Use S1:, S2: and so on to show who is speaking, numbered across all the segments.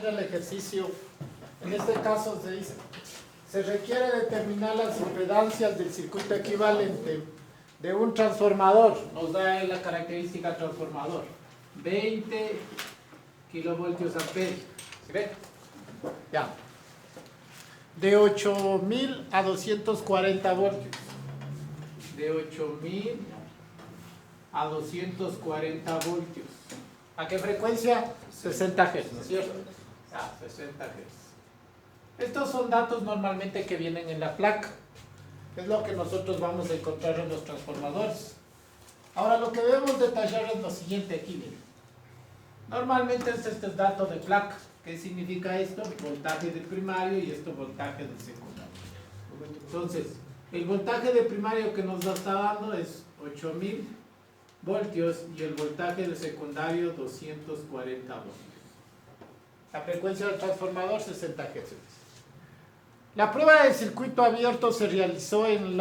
S1: Mira el ejercicio. En este caso se dice, se requiere determinar las impedancias del circuito equivalente de un transformador. Nos da la característica transformador. 20 kilovoltios amperios. ¿Sí ve? Ya. De 8000 a 240 voltios. De 8000 a 240 voltios. ¿A qué frecuencia? 60 Hz, ¿no es cierto? 60 Hz. Estos son datos normalmente que vienen en la placa. Es lo que nosotros vamos a encontrar en los transformadores. Ahora lo que debemos detallar es lo siguiente aquí, miren. Normalmente este es dato de placa. ¿Qué significa esto? Voltaje de primario y esto voltaje de secundario. Entonces, el voltaje de primario que nos está dando es 8000 voltios y el voltaje de secundario 240 voltios. La frecuencia del transformador 60 Hz. La prueba de circuito abierto se realizó en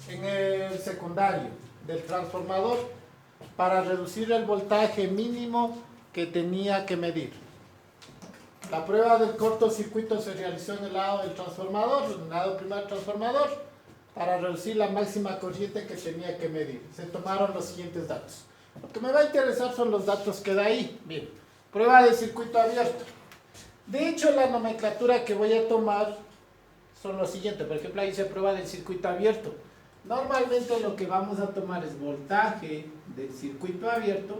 S1: el secundario del transformador para reducir el voltaje mínimo que tenía que medir. La prueba del cortocircuito se realizó en el lado del transformador, en el lado primario del transformador, para reducir la máxima corriente que tenía que medir. Se tomaron los siguientes datos. Lo que me va a interesar son los datos que da ahí. Bien, prueba de circuito abierto. De hecho, la nomenclatura que voy a tomar son los siguientes. Por ejemplo, ahí dice prueba del circuito abierto. Normalmente lo que vamos a tomar es voltaje del circuito abierto,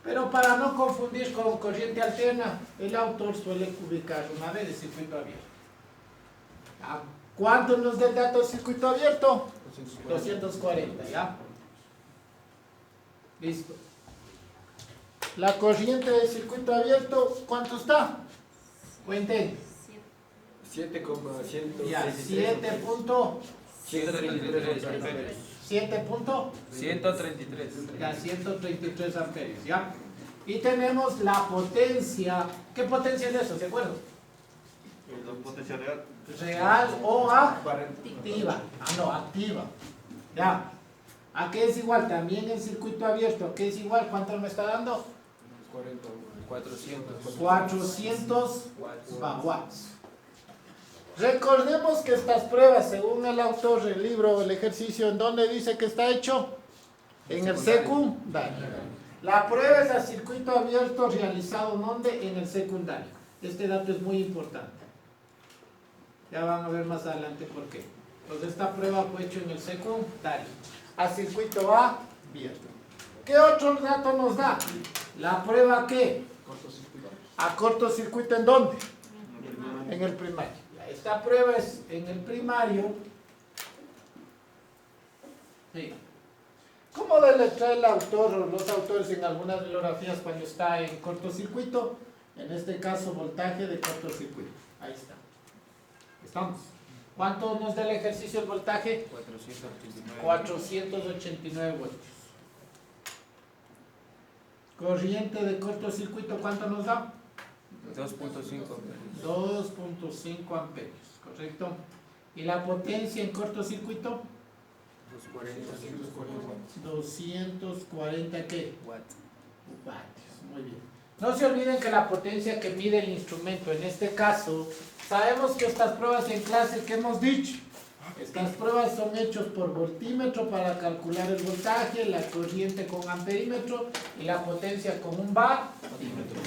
S1: pero para no confundir con corriente alterna, el autor suele ubicar una vez de circuito abierto. ¿Cuánto nos da el dato de circuito abierto? 240, ¿ya? Listo. La corriente del circuito abierto, ¿cuánto está? Cuenten.
S2: 7,133.
S1: Ya,
S2: 133.
S1: Ya, 133 amperios, ¿ya? Y tenemos la potencia. ¿Qué potencia es eso? ¿Se acuerdan?
S3: La potencia real.
S1: Real o activa. No, activa. Ya. ¿A qué es igual? También el circuito abierto. ¿A qué es igual? ¿Cuánto me está dando? 400 watts. Recordemos que estas pruebas, según el autor, el libro, el ejercicio, ¿en dónde dice que está hecho? En el secundario. La prueba es a circuito abierto realizado, ¿dónde? En el secundario. Este dato es muy importante. Ya van a ver más adelante por qué. Entonces esta prueba fue hecha en el secundario. A circuito abierto. ¿Qué otro dato nos da? La prueba ¿qué? A cortocircuito, ¿en dónde? En el primario. Esta prueba es en el primario. Sí. ¿Cómo deletrea el autor o los autores en algunas bibliografías cuando está en cortocircuito? En este caso, voltaje de cortocircuito. Ahí está. ¿Estamos? ¿Cuánto nos da el ejercicio el voltaje? 489 voltios. Corriente de cortocircuito, ¿cuánto nos da? 2.5 amperios, ¿correcto? ¿Y la potencia en cortocircuito? 240 ¿qué? Vatios, muy bien. No se olviden que la potencia que mide el instrumento, en este caso, sabemos que estas pruebas en clase que hemos dicho, estas pruebas son hechas por voltímetro para calcular el voltaje, la corriente con amperímetro y la potencia con un vatímetro.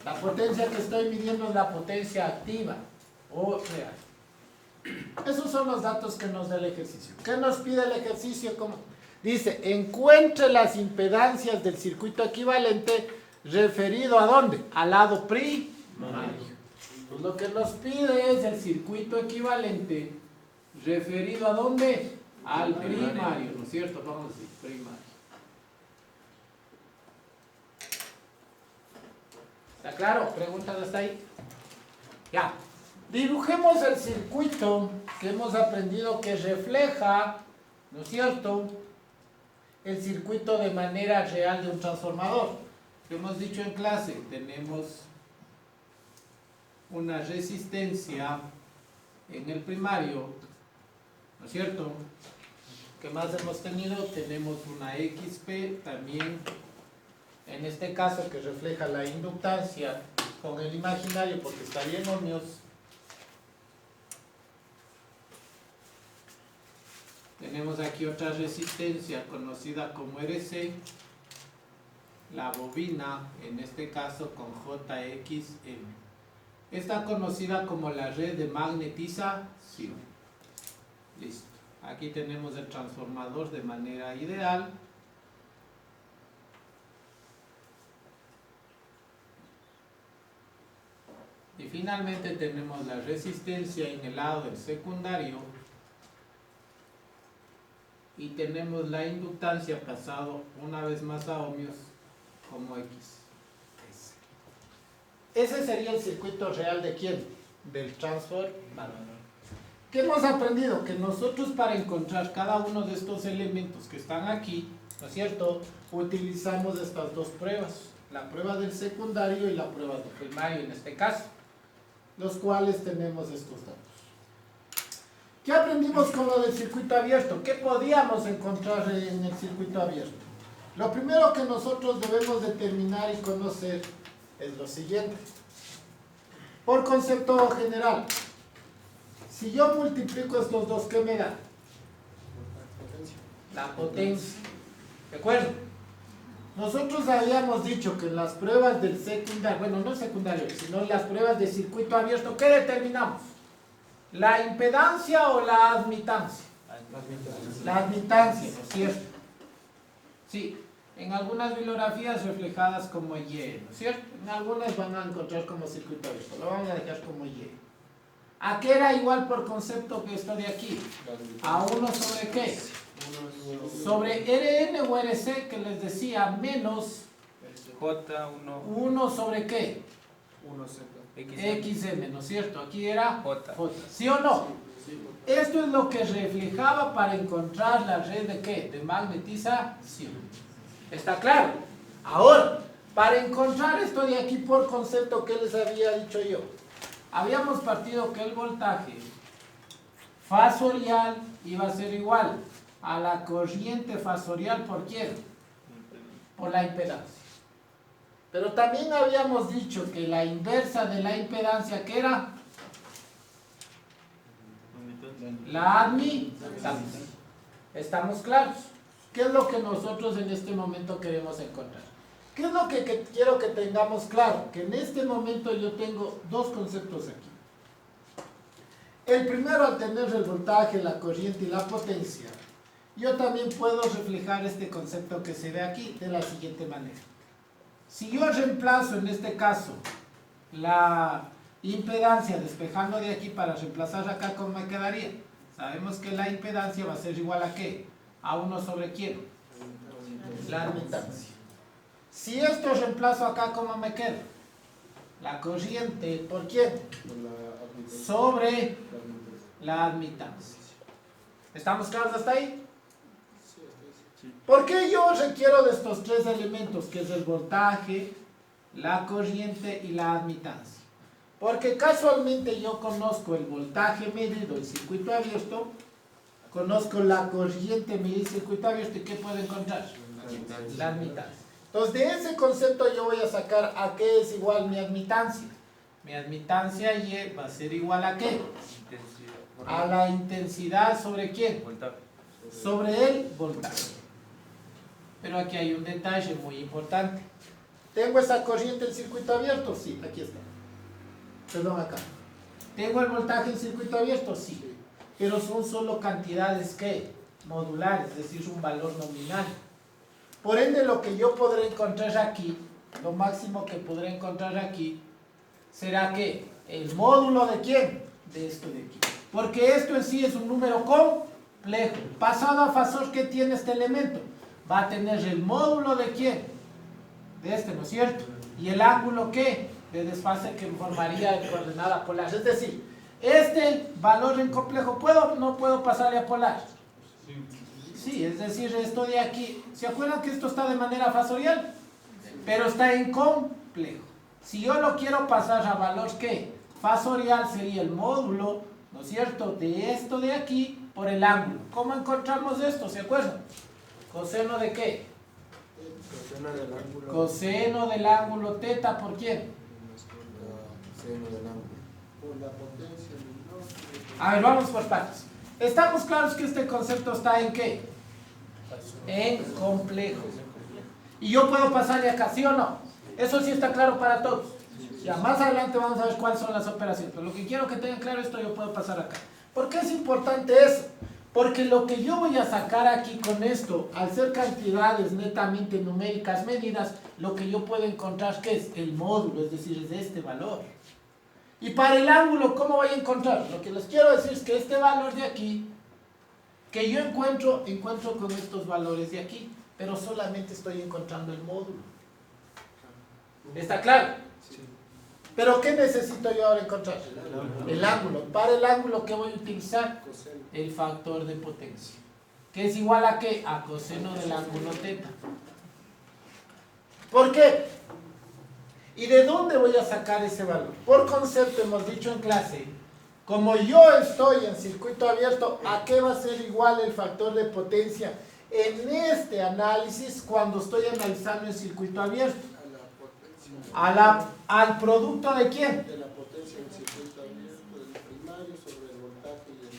S1: La potencia que estoy midiendo es la potencia activa o real. Esos son los datos que nos da el ejercicio. ¿Qué nos pide el ejercicio? ¿Cómo? Dice, encuentre las impedancias del circuito equivalente referido ¿a dónde? Al lado primario. Pues lo que nos pide es el circuito equivalente referido ¿a dónde? Al primario, ¿no es cierto? Vamos a decir primario. ¿Está claro? ¿Preguntas hasta ahí? Ya. Dibujemos el circuito que hemos aprendido que refleja, ¿no es cierto?, el circuito de manera real de un transformador. Lo hemos dicho en clase, tenemos una resistencia en el primario, ¿no es cierto? ¿Qué más hemos tenido? Tenemos una XP también en este caso que refleja la inductancia con el imaginario porque estaría en ohmios, tenemos aquí otra resistencia conocida como RC, la bobina, en este caso con JXM. Está conocida como la red de magnetización. Listo. Aquí tenemos el transformador de manera ideal. Y finalmente tenemos la resistencia en el lado del secundario. Y tenemos la inductancia pasado una vez más a ohmios como X. Ese sería el circuito real de ¿quién? Del transformador. ¿Qué hemos aprendido? Que nosotros para encontrar cada uno de estos elementos que están aquí, ¿no es cierto?, utilizamos estas dos pruebas, la prueba del secundario y la prueba del primario en este caso, los cuales tenemos estos datos. ¿Qué aprendimos con lo del circuito abierto? ¿Qué podíamos encontrar en el circuito abierto? Lo primero que nosotros debemos determinar y conocer es lo siguiente. Por concepto general, si yo multiplico estos dos, ¿qué me da? La potencia. ¿De acuerdo? Nosotros habíamos dicho que en las pruebas del secundario, bueno, no secundario, sino en las pruebas de circuito abierto, ¿qué determinamos? ¿La impedancia o la admitancia? La admitancia, ¿no es cierto? Sí, en algunas bibliografías reflejadas como Y, ¿no es cierto? En algunas van a encontrar como circuito abierto, lo vamos a dejar como Y. ¿A qué era igual por concepto que esto de aquí? ¿A 1 sobre qué? Sobre Rn o Rc, que les decía, menos
S2: J1.
S1: 1 sobre qué?
S2: 1Z.
S1: XM, ¿no es cierto? Aquí era
S2: J.
S1: J. ¿Sí o no? Esto es lo que reflejaba para encontrar la red de ¿qué? De magnetización. ¿Está claro? Ahora, para encontrar esto de aquí por concepto, ¿qué les había dicho yo? Habíamos partido que el voltaje fasorial iba a ser igual a la corriente fasorial ¿por quién? Por la impedancia. Pero también habíamos dicho que la inversa de la impedancia, ¿qué era? La admitancia. ¿Estamos claros? ¿Qué es lo que nosotros en este momento queremos encontrar? ¿Qué es lo que quiero que tengamos claro? Que en este momento yo tengo dos conceptos aquí. El primero, al tener el voltaje, la corriente y la potencia, yo también puedo reflejar este concepto que se ve aquí de la siguiente manera. Si yo reemplazo en este caso la impedancia despejando de aquí para reemplazar acá, ¿cómo me quedaría? Sabemos que la impedancia va a ser igual a ¿qué? A 1 sobre ¿quién? La admitancia. Si esto reemplazo acá, ¿cómo me queda? La corriente, ¿por quién? Sobre la admitancia. ¿Estamos claros hasta ahí? ¿Por qué yo requiero de estos tres elementos, que es el voltaje, la corriente y la admitancia? Porque casualmente yo conozco el voltaje medido en circuito abierto, conozco la corriente medida en circuito abierto, ¿y qué puedo encontrar? La admitancia. Entonces, de ese concepto yo voy a sacar a qué es igual mi admitancia. Mi admitancia Y va a ser igual a ¿qué? A la intensidad sobre ¿quién?
S2: Voltaje.
S1: Sobre el voltaje. Pero aquí hay un detalle muy importante. ¿Tengo esa corriente en circuito abierto? Sí, aquí está. Perdón, acá. ¿Tengo el voltaje en circuito abierto? Sí. Pero son solo cantidades ¿qué? Modulares, es decir, un valor nominal. Por ende, lo que yo podré encontrar aquí, lo máximo que podré encontrar aquí, será ¿qué? El módulo de ¿quién? De esto de aquí. Porque esto en sí es un número complejo. Pasado a fasor, ¿qué tiene este elemento? Va a tener el módulo de ¿quién? De este, ¿no es cierto? Y el ángulo ¿qué? De desfase que formaría en coordenada polar. Es decir, este valor en complejo, ¿puedo o no puedo pasarle a polar? Sí, es decir, esto de aquí, ¿se acuerdan que esto está de manera fasorial? Pero está en complejo. Si yo lo quiero pasar a valor ¿qué? Fasorial sería el módulo, ¿no es cierto?, de esto de aquí por el ángulo. ¿Cómo encontramos esto? ¿Se acuerdan? ¿Coseno de qué? Coseno del ángulo teta, ¿por quién?
S4: Seno del ángulo.
S1: A ver, vamos por partes. ¿Estamos claros que este concepto está en qué? En complejo. Y yo puedo pasarle acá, ¿sí o no? Eso sí está claro para todos. Ya más adelante vamos a ver cuáles son las operaciones. Pero lo que quiero que tengan claro esto, yo puedo pasar acá. ¿Por qué es importante eso? Porque lo que yo voy a sacar aquí con esto, al ser cantidades netamente numéricas medidas, lo que yo puedo encontrar que es el módulo, es decir, es de este valor. Y para el ángulo, ¿cómo voy a encontrar? Lo que les quiero decir es que este valor de aquí, que yo encuentro con estos valores de aquí, pero solamente estoy encontrando el módulo. ¿Está claro? ¿Pero qué necesito yo ahora encontrar? El ángulo. Para el ángulo, ¿qué voy a utilizar? El factor de potencia. ¿Que es igual a qué? A coseno del ángulo teta. ¿Por qué? ¿Y de dónde voy a sacar ese valor? Por concepto hemos dicho en clase, como yo estoy en circuito abierto, ¿a qué va a ser igual el factor de potencia en este análisis cuando estoy analizando en circuito abierto? ¿Al producto de quién?
S4: De la potencia en circuito abierto del primario sobre el voltaje y el...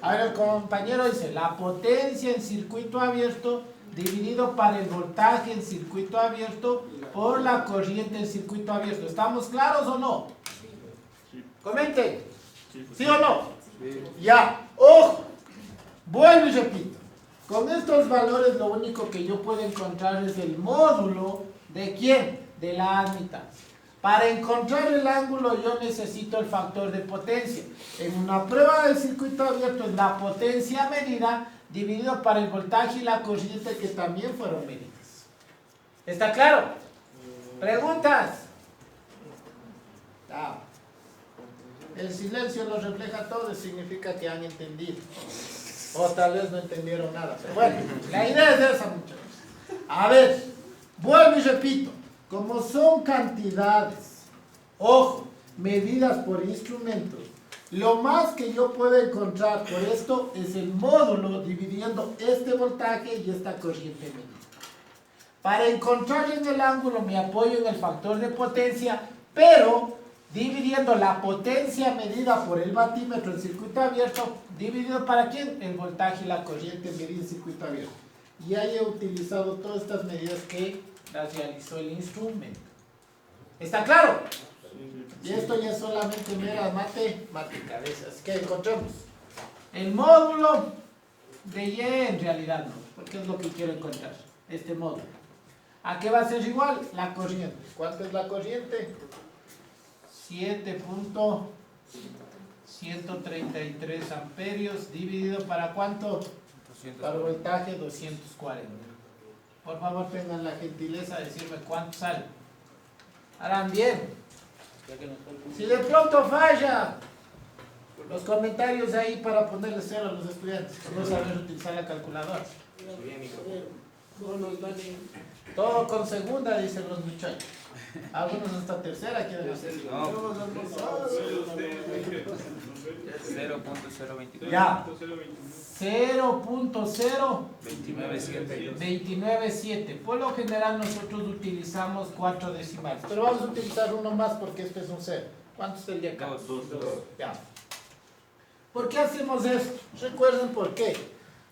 S1: A ver, el compañero dice, la potencia en circuito abierto dividido para el voltaje en circuito abierto por la corriente en circuito abierto. ¿Estamos claros o no? Comenten. ¿Sí o no? Ya. ¡Ojo! Vuelvo y repito. Con estos valores lo único que yo puedo encontrar es el módulo ¿de quién? De la admitancia. Para encontrar el ángulo yo necesito el factor de potencia. En una prueba de circuito abierto es la potencia medida dividido para el voltaje y la corriente que también fueron medidas. ¿Está claro? ¿Preguntas? Ah. El silencio lo refleja todo, significa que han entendido. O tal vez no entendieron nada. Pero bueno, la idea es esa, muchachos. A ver, vuelvo y repito. Como son cantidades, ojo, medidas por instrumentos, lo más que yo puedo encontrar por esto es el módulo dividiendo este voltaje y esta corriente medida. Para encontrar en el ángulo me apoyo en el factor de potencia, pero dividiendo la potencia medida por el batímetro en circuito abierto, dividido para quién? El voltaje y la corriente medida en circuito abierto. Y ahí he utilizado todas estas medidas que las realizó el instrumento. ¿Está claro? Y esto ya es solamente mera matemática. Así que encontremos el módulo de Y, en realidad no, porque es lo que quiero encontrar, este módulo. ¿A qué va a ser igual? La corriente. ¿Cuánto es la corriente? 7.133 amperios dividido para ¿cuánto?
S2: 200.
S1: Para voltaje 240. Por favor tengan la gentileza de decirme cuánto sale. Harán bien. Si de pronto falla, los comentarios ahí para ponerle cero a los estudiantes, por no saber utilizar la calculadora. Todo con segunda, dicen los muchachos. Algunos hasta tercera quieren hacer.
S2: No. 0.022.
S1: Ya.
S2: 297.
S1: 0.0297. Por lo general nosotros utilizamos 4 decimales. Pero vamos a utilizar uno más porque este es un 0. ¿Cuánto es el de acá?
S2: 2.
S1: Ya. ¿Por qué hacemos esto? Recuerden por qué.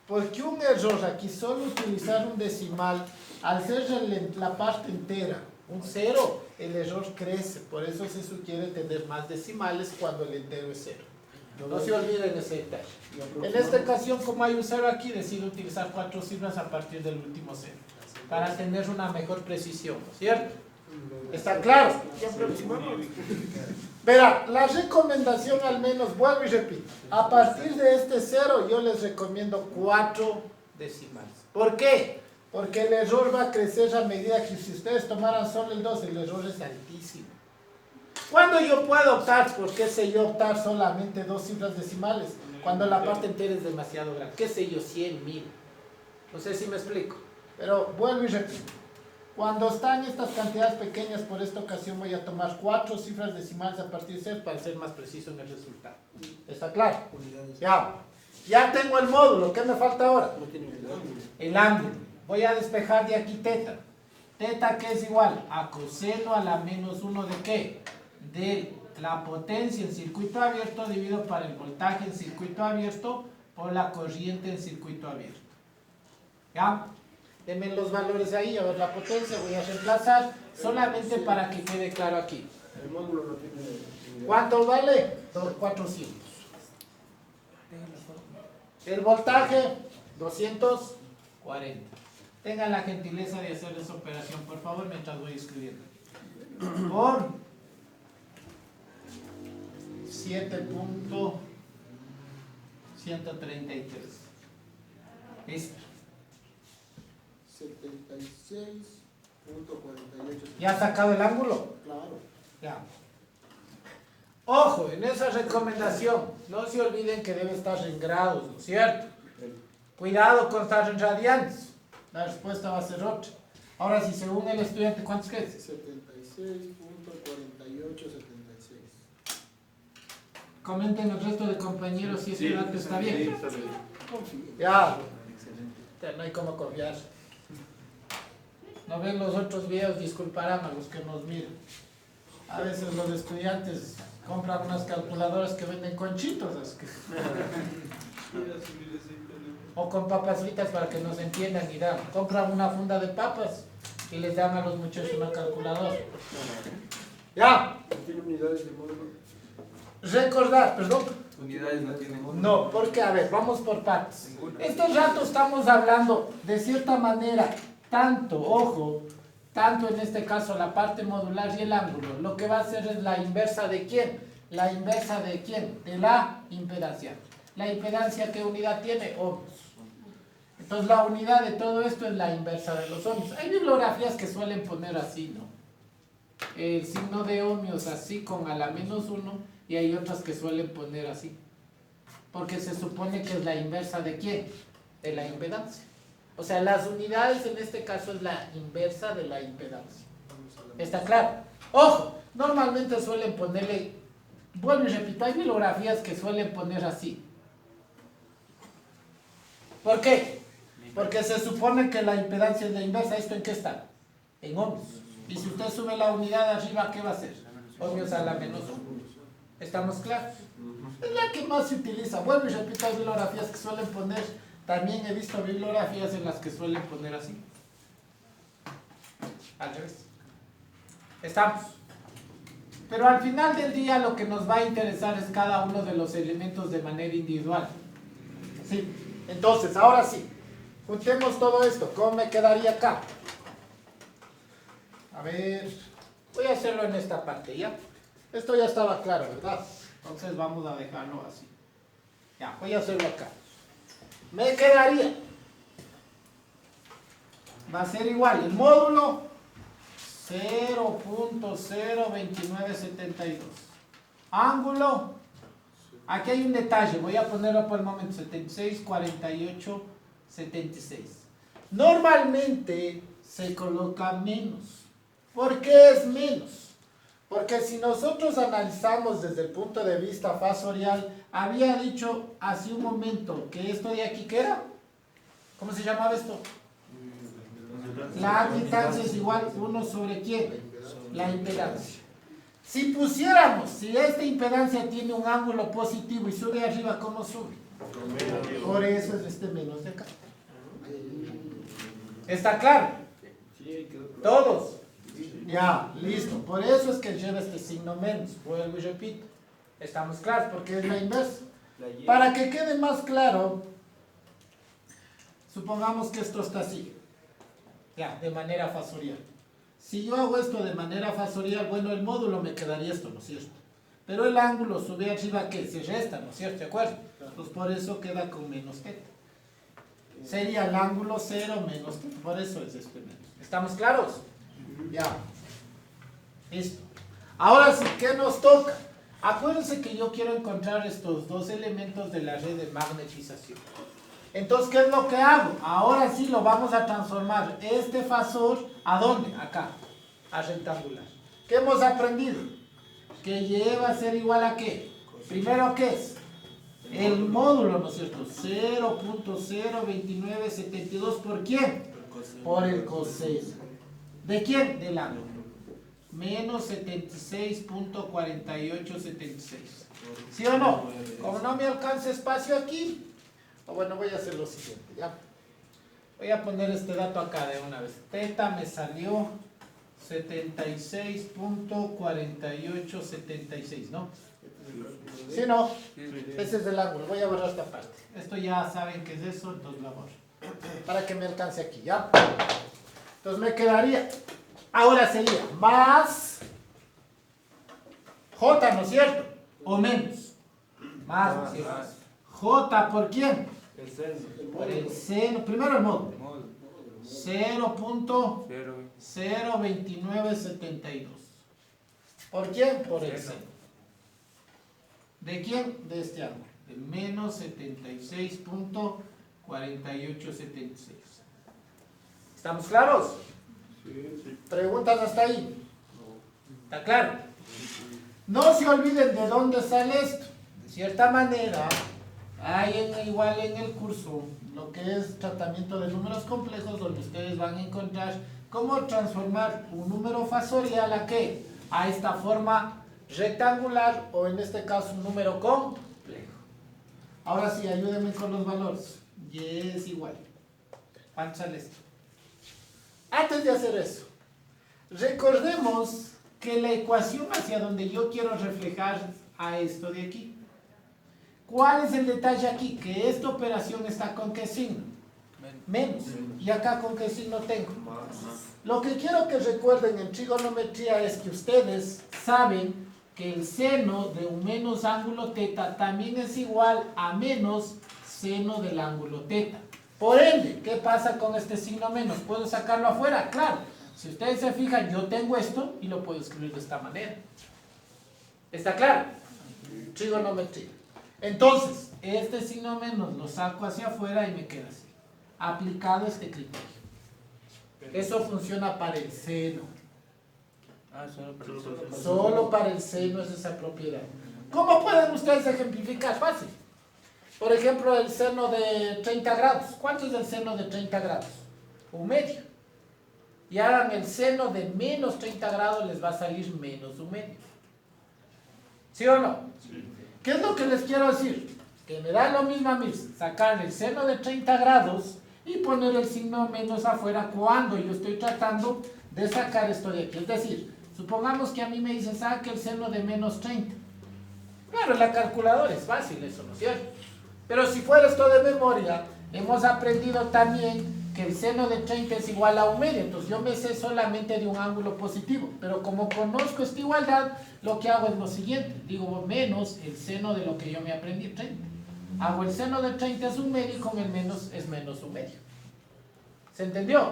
S1: Porque un error aquí, solo utilizar un decimal, al ser la parte entera, un 0, el error crece. Por eso se sugiere tener más decimales cuando el entero es 0. No se olviden ese detalle. En esta ocasión, como hay un 0 aquí, decido utilizar 4 cifras a partir del último 0, para tener una mejor precisión, ¿no es cierto? ¿Está claro? Verá, la recomendación al menos, vuelvo y repito, a partir de este 0 yo les recomiendo 4 decimales. ¿Por qué? Porque el error va a crecer a medida que si ustedes tomaran solo el 2, el error es altísimo. ¿Cuándo yo puedo optar? ¿Por qué sé yo optar solamente 2 cifras decimales? Cuando la parte entera es demasiado grande. ¿Qué sé yo? 100, 1000. No sé si me explico. Pero vuelvo y repito. Cuando están estas cantidades pequeñas, por esta ocasión voy a tomar 4 cifras decimales a partir de 0 para ser más preciso en el resultado. ¿Está claro? Ya tengo el módulo. ¿Qué me falta ahora? El ángulo. Voy a despejar de aquí teta. Teta que es igual a coseno a la menos 1 de qué? De la potencia en circuito abierto dividido por el voltaje en circuito abierto por la corriente en circuito abierto. ¿Ya? Denme los valores ahí, a ver la potencia, voy a reemplazar solamente para que quede claro aquí.
S4: El módulo no tiene unidad.
S1: ¿Cuánto vale? 400. El voltaje, 240. Tengan la gentileza de hacer esa operación, por favor, mientras voy escribiendo. Por 7.133. Listo.
S4: 76.48.
S1: ¿Ya has sacado el ángulo?
S4: Claro.
S1: Ya. Ojo, en esa recomendación, no se olviden que debe estar en grados, ¿no es cierto? Cuidado con estar en radianes. La respuesta va a ser otra. Ahora, si según el estudiante, ¿cuántos que es?
S4: 76.4876.
S1: Comenten el resto de compañeros si ese dato está bien.
S3: Sí, está bien.
S4: Confío.
S1: Ya. No hay cómo confiar. No ven los otros videos, disculparán a los que nos miran. A veces los estudiantes compran unas calculadoras que venden conchitos. Así que... o con papas fritas para que nos entiendan y dan. Compran una funda de papas y les dan a los muchachos una calculadora. Ya.
S4: ¿No tiene unidades de módulo?
S1: Recordar, perdón.
S2: Unidades no tienen.
S1: No, porque a ver, vamos por partes. Este rato estamos hablando de cierta manera, tanto, ojo, tanto en este caso la parte modular y el ángulo. Lo que va a hacer es la inversa de quién. La inversa de quién. De la impedancia. La impedancia, ¿qué unidad tiene? Ohms. Entonces la unidad de todo esto es la inversa de los ohms. Hay bibliografías que suelen poner así, ¿no? El signo de ohmios así con a la menos 1 y hay otras que suelen poner así. Porque se supone que es la inversa de quién? De la impedancia. O sea, las unidades en este caso es la inversa de la impedancia. ¿Está claro? Ojo, normalmente suelen ponerle, bueno y repito, hay bibliografías que suelen poner así. ¿Por qué? Porque se supone que la impedancia es la inversa. ¿Esto en qué está? En ohms. Y si usted sube la unidad arriba, ¿qué va a hacer? Ohmios a la menos 1. ¿Estamos claros? Es la que más se utiliza. Bueno, y repito, hay bibliografías que suelen poner, también he visto bibliografías en las que suelen poner así. Al revés. Estamos. Pero al final del día lo que nos va a interesar es cada uno de los elementos de manera individual. ¿Sí? Entonces, ahora sí, juntemos todo esto. ¿Cómo me quedaría acá? A ver, voy a hacerlo en esta parte, ¿ya? Esto ya estaba claro, ¿verdad? Entonces vamos a dejarlo así. Ya, voy a hacerlo acá. Me quedaría. Va a ser igual, el módulo 0.02972. Ángulo. Aquí hay un detalle, voy a ponerlo por el momento, 76, 48, 76. Normalmente se coloca menos. ¿Por qué es menos? Porque si nosotros analizamos desde el punto de vista fasorial, había dicho hace un momento que esto de aquí, ¿qué era? ¿Cómo se llamaba esto? La admitancia es igual 1 sobre ¿quién? La impedancia. Si pusiéramos, si esta impedancia tiene un ángulo positivo y sube arriba, ¿cómo sube? Por eso es este menos de acá. ¿Está claro? ¿Todos? Ya, listo. Por eso es que lleva este signo menos. Vuelvo y repito. Estamos claros porque es la inversa. Para que quede más claro, supongamos que esto está así. Ya, de manera fasorial. Si yo hago esto de manera fasorial, bueno, el módulo me quedaría esto, ¿no es cierto? Pero el ángulo sube arriba, ¿qué? Se resta, ¿no es cierto? ¿De acuerdo? Pues por eso queda con menos θ. Sería el ángulo 0 menos θ. Por eso es este menos. ¿Estamos claros? Ya. Listo. Ahora sí, ¿qué nos toca? Acuérdense que yo quiero encontrar estos dos elementos de la red de magnetización. Entonces, ¿qué es lo que hago? Ahora sí lo vamos a transformar este fasor, ¿a dónde? Acá, a rectangular. ¿Qué hemos aprendido? Que Y va a ser igual a ¿qué? Primero, ¿qué es? El módulo, ¿no es cierto? 0.02972, ¿por quién? Por el coseno. ¿De quién? Del ángulo. Menos 76.4876. ¿Sí o no? Como no me alcanza espacio aquí, bueno, voy a hacer lo siguiente, ¿ya? Voy a poner este dato acá de una vez. Teta me salió 76.4876, ¿no? ¿Sí o no? Ese es el ángulo. Voy a borrar esta parte. Esto ya saben qué es eso, entonces lo borro. Para que me alcance aquí, ¿ya? Entonces me quedaría, ahora sería más J, ¿no es cierto? O menos. Más. ¿Sí? J, ¿por quién?
S2: El seno.
S1: Por el seno. Primero el módulo.
S2: Módulo.
S1: 0.02972. ¿Por quién? Por el
S2: Seno.
S1: seno. ¿De quién? De este ángulo. De menos 76.4876. ¿Estamos claros?
S4: Sí.
S1: ¿Preguntas hasta ahí? ¿Está claro? No se olviden de dónde sale esto. De cierta manera, hay igual en el curso lo que es tratamiento de números complejos, donde ustedes van a encontrar cómo transformar un número fasorial a ¿qué? A esta forma rectangular, o en este caso un número complejo. Ahora sí, ayúdenme con los valores. Y es igual. ¿Cuánto sale esto? Antes de hacer eso, recordemos que la ecuación hacia donde yo quiero reflejar a esto de aquí. ¿Cuál es el detalle aquí? Que esta operación está con ¿qué signo? Menos. ¿Y acá con qué signo tengo? Lo que quiero que recuerden en trigonometría es que ustedes saben que el seno de un menos ángulo teta también es igual a menos seno del ángulo teta. Por ende, ¿qué pasa con este signo menos? ¿Puedo sacarlo afuera? Claro. Si ustedes se fijan, yo tengo esto y lo puedo escribir de esta manera. ¿Está claro? Trigonometría. Entonces, este signo menos lo saco hacia afuera y me queda así. Aplicado este criterio. Eso funciona para el seno. Solo para el seno es esa propiedad. ¿Cómo pueden ustedes ejemplificar? Fácil. Por ejemplo, el seno de 30 grados. ¿Cuánto es el seno de 30 grados? Un medio. Y hagan el seno de menos 30 grados, les va a salir menos un medio. ¿Sí o no? Sí. ¿Qué es lo que les quiero decir? Que me da lo mismo a mí sacar el seno de 30 grados y poner el signo menos afuera cuando yo estoy tratando de sacar esto de aquí. Es decir, supongamos que a mí me dicen saque el seno de menos 30. Claro, la calculadora es fácil, eso, ¿no es cierto? Pero si fuera esto de memoria, hemos aprendido también que el seno de 30 es igual a un medio. Entonces yo me sé solamente de un ángulo positivo. Pero como conozco esta igualdad, lo que hago es lo siguiente. Digo menos el seno de lo que yo me aprendí, 30. Hago el seno de 30 es un medio y con el menos es menos un medio. ¿Se entendió?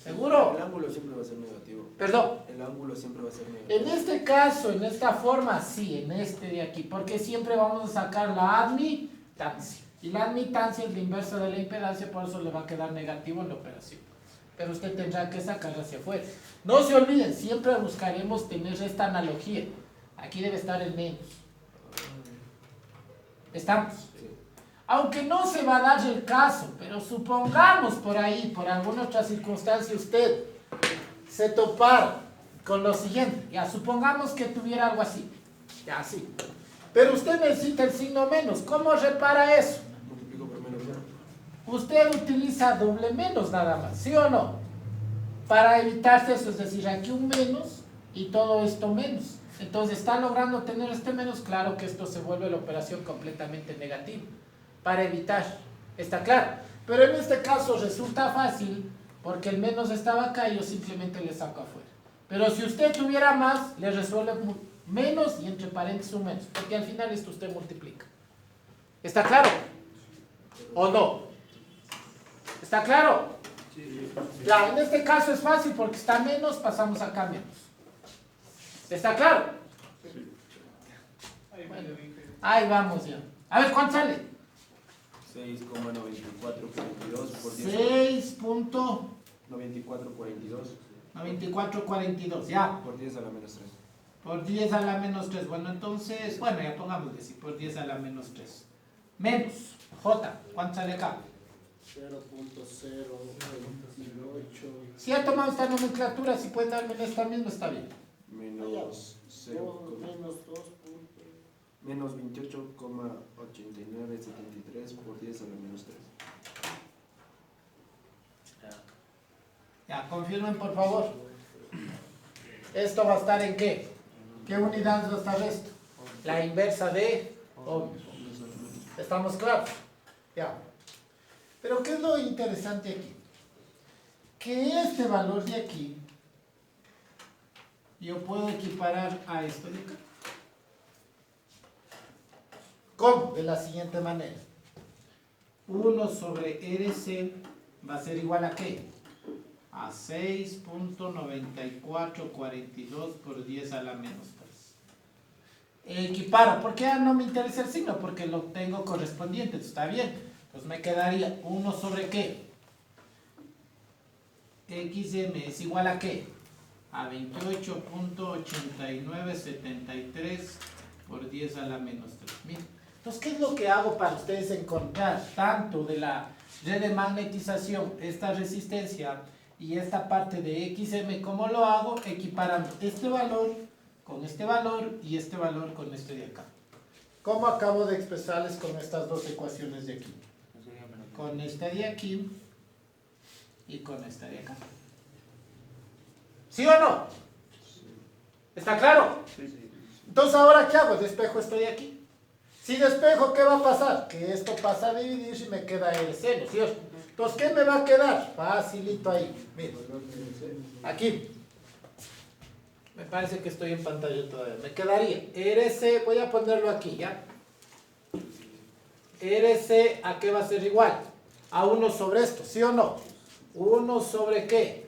S1: ¿Seguro?
S5: El ángulo siempre va a ser negativo.
S1: Perdón.
S5: El ángulo siempre va a ser negativo.
S1: En este caso, en esta forma, sí, en este de aquí. Porque siempre vamos a sacar la admitancia. Y la admitancia es la inversa de la impedancia, por eso le va a quedar negativo en la operación. Pero usted tendrá que sacarla hacia afuera. No se olviden, siempre buscaremos tener esta analogía. Aquí debe estar el menos. ¿Estamos? Aunque no se va a dar el caso, pero supongamos por ahí, por alguna otra circunstancia, usted se topara con lo siguiente. Ya, supongamos que tuviera algo así. Ya, así. Pero usted necesita el signo menos. ¿Cómo repara eso?
S5: Multiplico por menos 1.
S1: Usted utiliza doble menos nada más, ¿sí o no? Para evitarse eso, es decir, aquí un menos y todo esto menos. Entonces, ¿está logrando tener este menos? Claro que esto se vuelve la operación completamente negativa. Para evitar, ¿está claro? Pero en este caso resulta fácil porque el menos estaba acá y yo simplemente le saco afuera. Pero si usted tuviera más, le resuelve menos y entre paréntesis un menos, porque al final esto usted multiplica. ¿Está claro? ¿O no? ¿Está claro?
S5: Sí.
S1: Ya, en este caso es fácil porque está menos, pasamos acá menos. ¿Está claro? Bueno, ahí vamos ya. A ver, ¿cuánto sale?
S5: 6,9442 por 10.
S1: 6.9442,
S5: 9442
S1: ya.
S5: por 10 a la menos 3.
S1: Por 10 a la menos 3. Bueno, entonces, ya pongamos decir, por 10 a la menos 3. Menos, J, ¿cuánto sale acá?
S4: 0.028.
S1: Si ha tomado esta nomenclatura, si pueden darme en esta misma, está bien.
S5: Menos 0,
S4: Menos 2.
S5: menos 28,8973 por 10 a la menos 3.
S1: Ya, confirmen por favor. ¿Esto va a estar en qué? ¿Qué unidad va a estar esto? La inversa de ohmios. ¿Estamos claros? Ya. Pero ¿qué es lo interesante aquí? Que este valor de aquí yo puedo equiparar a esto de acá. ¿Cómo? De la siguiente manera. 1 sobre RC va a ser igual a ¿qué? A 6.9442 por 10 a la menos 3. Equiparo. ¿Por qué no me interesa el signo? Porque lo tengo correspondiente. Está bien. Pues me quedaría 1 sobre ¿qué? XM es igual a ¿qué? A 28.8973 por 10 a la menos 3. Miren. Entonces, ¿qué es lo que hago para ustedes encontrar tanto de la red de magnetización, esta resistencia y esta parte de XM? ¿Cómo lo hago? Equiparando este valor con este valor y este valor con este de acá. ¿Cómo acabo de expresarles con estas dos ecuaciones de aquí? Con esta de aquí y con esta de acá. ¿Sí o no? ¿Está claro?
S3: Sí.
S1: Entonces, ¿ahora qué hago? Despejo esto de aquí. Si despejo, ¿qué va a pasar? Que esto pasa a dividir y me queda el seno, ¿cierto? Entonces, ¿qué me va a quedar? Facilito ahí. Miren. Aquí. Me parece que estoy en pantalla todavía. Me quedaría RC, voy a ponerlo aquí, ¿ya? RC, ¿a qué va a ser igual? A 1 sobre esto, ¿sí o no? 1 sobre ¿qué?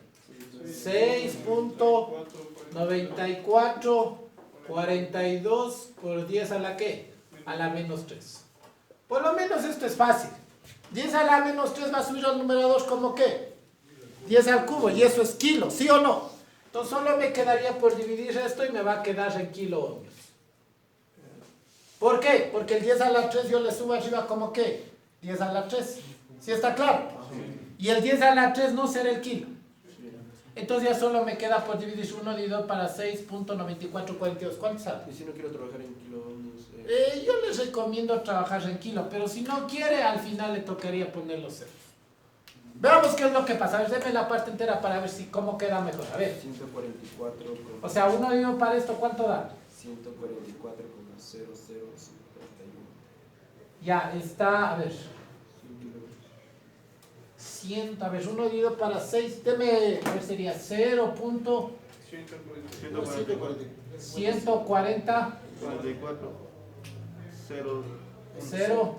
S1: 6.9442 por 10 a la ¿qué? A la menos 3. Por lo menos esto es fácil. 10 a la menos 3 va a subir al numerador como ¿qué? 10 al cubo, y eso es kilo, ¿sí o no? Entonces solo me quedaría por dividir esto y me va a quedar en kilo ohmios. ¿Por qué? Porque el 10 a la 3 yo le subo arriba como ¿qué? 10 a la 3. ¿Sí está claro? Y el 10 a la 3 no será el kilo. Entonces ya solo me queda por dividir 1 dividido para 6.9442. ¿Cuánto sale?
S5: Y si no quiero trabajar en kilo ohmios,
S1: Yo les recomiendo trabajar en kilo, pero si no quiere, al final le tocaría poner los ceros. Veamos qué es lo que pasa. A ver, déme la parte entera para ver si cómo queda mejor. A ver.
S5: 144,
S1: O sea, 1 dividido para esto, ¿cuánto da?
S5: 144,0051.
S1: Ya está, a ver. 100, a ver, 1 dividido para 6, deme, a ver, sería 0.140.
S3: 44, 0,
S1: 0,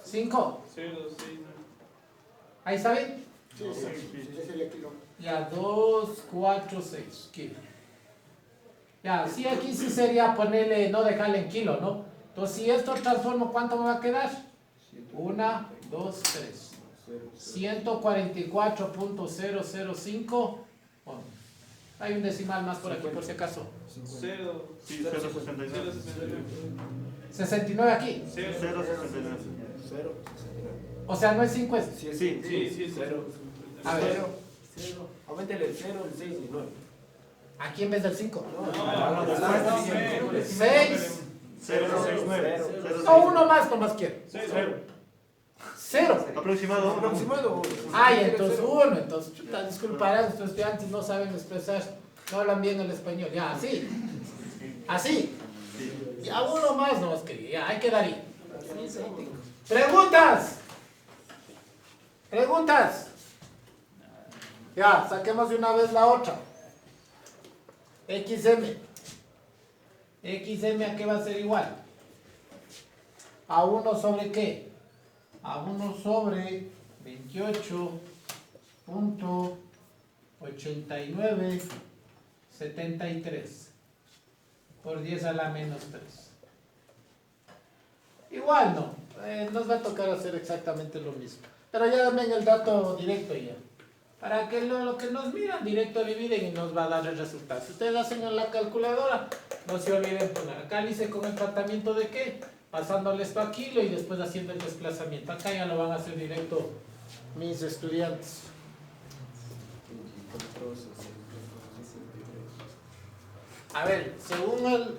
S1: 5. ¿Ahí está bien?
S4: Sí, ese sería kilo.
S1: Ya, 2, 4, 6 kilos. Ya, sí, aquí sí sería ponerle, no dejarle en kilo, ¿no? Entonces, si esto transformo, ¿cuánto me va a quedar? 1, 2, 3. 144.005. Bueno, hay un decimal más por aquí, por si acaso. 69 aquí.
S3: 069.
S5: 0,
S1: O sea, no es 5, es.
S3: Sí.
S5: 0.
S1: A ver,
S5: Aumentele el 0, el 6 y 9.
S1: aquí en vez del 5. 6.
S3: 069.
S1: No, uno más, nomás quiero. 0.
S3: Aproximado.
S5: Aproximado.
S1: Ay, entonces 1. Entonces, chuta, disculparán, nuestros estudiantes no saben expresar, no hablan bien el español. Ya, así. Así. Ya, uno más nomás quería. Ya, ahí quedaría. Preguntas. Preguntas. Ya, saquemos de una vez la otra. XM. XM, ¿a qué va a ser igual? ¿A 1 sobre qué? A 1 sobre 28.8973 por 10 a la menos 3. Igual no, nos va a tocar hacer exactamente lo mismo. Pero ya denme el dato directo ya. Para que lo que nos miran directo dividen y nos va a dar el resultado. Si ustedes hacen en la calculadora, no se olviden poner. Acá le hice con el tratamiento de qué. pasándole esto a kilo y después haciendo el desplazamiento. Acá ya lo van a hacer directo mis estudiantes.
S5: 24, 63.
S1: A ver, según el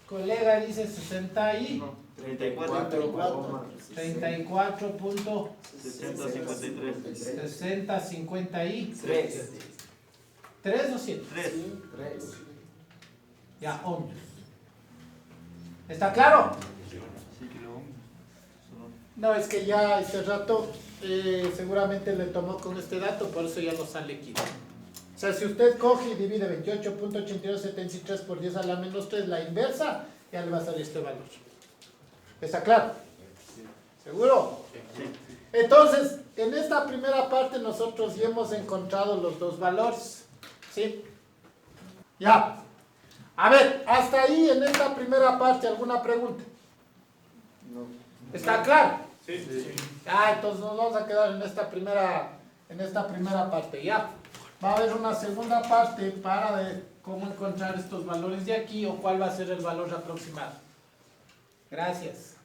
S1: colega dice 60 y 34.6053.
S3: 653.
S1: 3 o 7.
S3: 3.
S1: Ya, ohmios. ¿Está claro?
S3: Sí, kilo.
S1: No, es que ya este rato seguramente le tomó con este dato, por eso ya no sale aquí. O sea, si usted coge y divide 28.8273 por 10 a la menos 3, la inversa, ya le va a salir este valor. ¿Está claro? ¿Seguro? Entonces, en esta primera parte nosotros ya hemos encontrado los dos valores. ¿Sí? Ya. A ver, hasta ahí en esta primera parte, ¿alguna pregunta?
S5: No.
S1: ¿Está claro?
S3: Sí.
S1: Ah, entonces nos vamos a quedar en esta primera parte, ya. Va a haber una segunda parte para ver cómo encontrar estos valores de aquí o cuál va a ser el valor aproximado. Gracias.